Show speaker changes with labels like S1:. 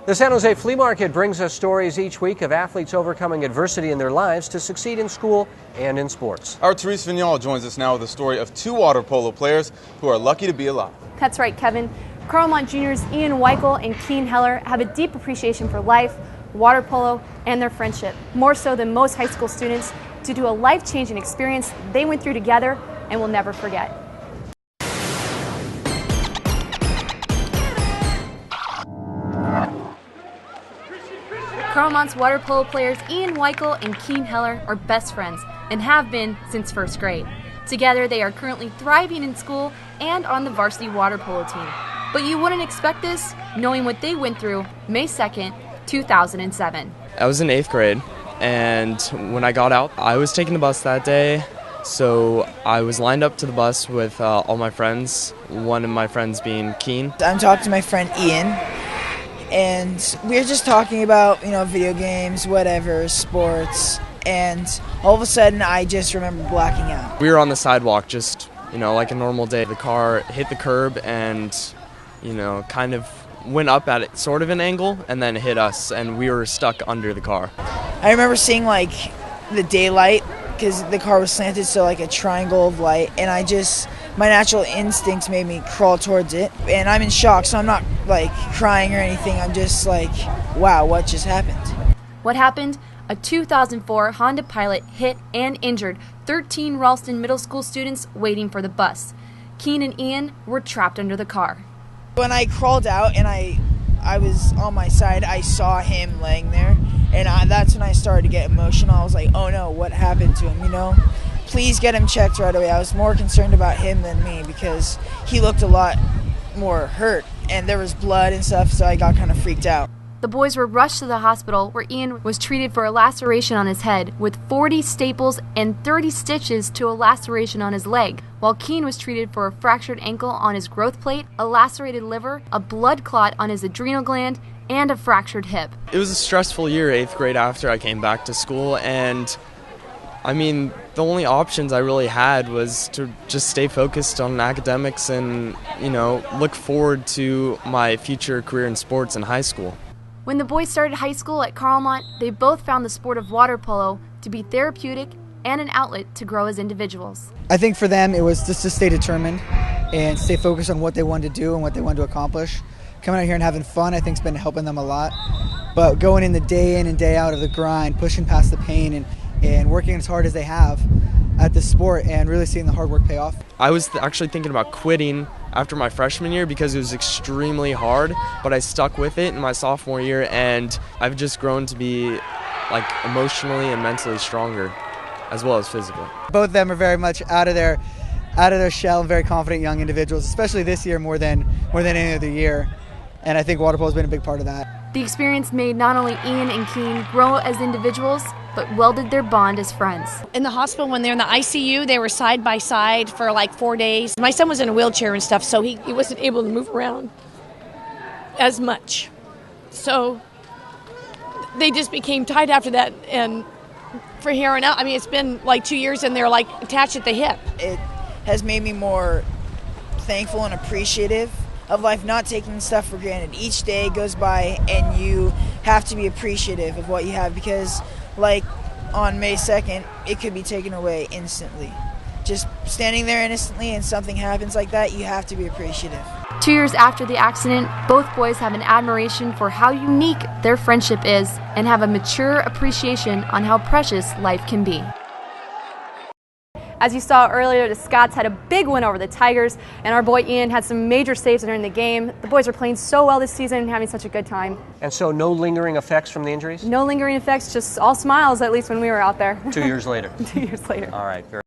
S1: The San Jose Flea Market brings us stories each week of athletes overcoming adversity in their lives to succeed in school and in sports.
S2: Our Therese Vinal joins us now with a story of two water polo players who are lucky to be alive.
S3: That's right, Kevin. Carlmont Juniors Ian Weichel and Keen Heller have a deep appreciation for life, water polo, and their friendship, more so than most high school students, due to a life-changing experience they went through together and will never forget. Carlmont's water polo players Ian Weichel and Keen Heller are best friends and have been since first grade. Together, they are currently thriving in school and on the varsity water polo team. But you wouldn't expect this, knowing what they went through May 2nd, 2007.
S4: I was in 8th grade, and when I got out, I was taking the bus that day. So I was lined up to the bus with all my friends, one of my friends being Keen.
S5: I'm talking to my friend Ian. And we were just talking about, video games, whatever, sports, and all of a sudden I just remember blacking out.
S4: We were on the sidewalk, just, like a normal day. The car hit the curb and, kind of went up at it, sort of an angle, and then hit us, and we were stuck under the car.
S5: I remember seeing, the daylight, because the car was slanted, so a triangle of light, and my natural instincts made me crawl towards it, and I'm in shock, so I'm not crying or anything. I'm just wow, what just happened?
S3: What happened? A 2004 Honda Pilot hit and injured 13 Ralston Middle School students waiting for the bus. Keen and Ian were trapped under the car.
S5: When I crawled out and I was on my side, I saw him laying there, and that's when I started to get emotional. I was like, oh no, what happened to him, Please get him checked right away. I was more concerned about him than me because he looked a lot more hurt and there was blood and stuff, so I got kind of freaked out.
S3: The boys were rushed to the hospital where Ian was treated for a laceration on his head with 40 staples and 30 stitches to a laceration on his leg, while Keen was treated for a fractured ankle on his growth plate, a lacerated liver, a blood clot on his adrenal gland, and a fractured hip.
S4: It was a stressful year, 8th grade, after I came back to school, and the only options I really had was to just stay focused on academics and, look forward to my future career in sports in high school.
S3: When the boys started high school at Carlmont, they both found the sport of water polo to be therapeutic and an outlet to grow as individuals.
S6: I think for them it was just to stay determined and stay focused on what they wanted to do and what they wanted to accomplish. Coming out here and having fun, I think, has been helping them a lot. But going in and day out of the grind, pushing past the pain and working as hard as they have at this sport and really seeing the hard work pay off.
S4: I was actually thinking about quitting after my freshman year because it was extremely hard, but I stuck with it in my sophomore year, and I've just grown to be emotionally and mentally stronger as well as physically.
S6: Both of them are very much out of their shell and very confident young individuals, especially this year more than any other year. And I think water polo has been a big part of that.
S3: The experience made not only Ian and Keen grow as individuals, but welded their bond as friends.
S7: In the hospital, when they're in the ICU, they were side by side for 4 days. My son was in a wheelchair and stuff, so he wasn't able to move around as much. So they just became tight after that, and for here on out, it's been 2 years and they're attached at the hip.
S5: It has made me more thankful and appreciative of life, not taking stuff for granted. Each day goes by and you have to be appreciative of what you have because on May 2nd, it could be taken away instantly. Just standing there innocently and something happens like that, you have to be appreciative.
S3: 2 years after the accident, both boys have an admiration for how unique their friendship is and have a mature appreciation on how precious life can be. As you saw earlier, the Scots had a big win over the Tigers, and our boy Ian had some major saves during the game. The boys are playing so well this season and having such a good time.
S1: And so no lingering effects from the injuries?
S3: No lingering effects, just all smiles, at least when we were out there.
S1: 2 years later.
S3: 2 years later.
S1: All right.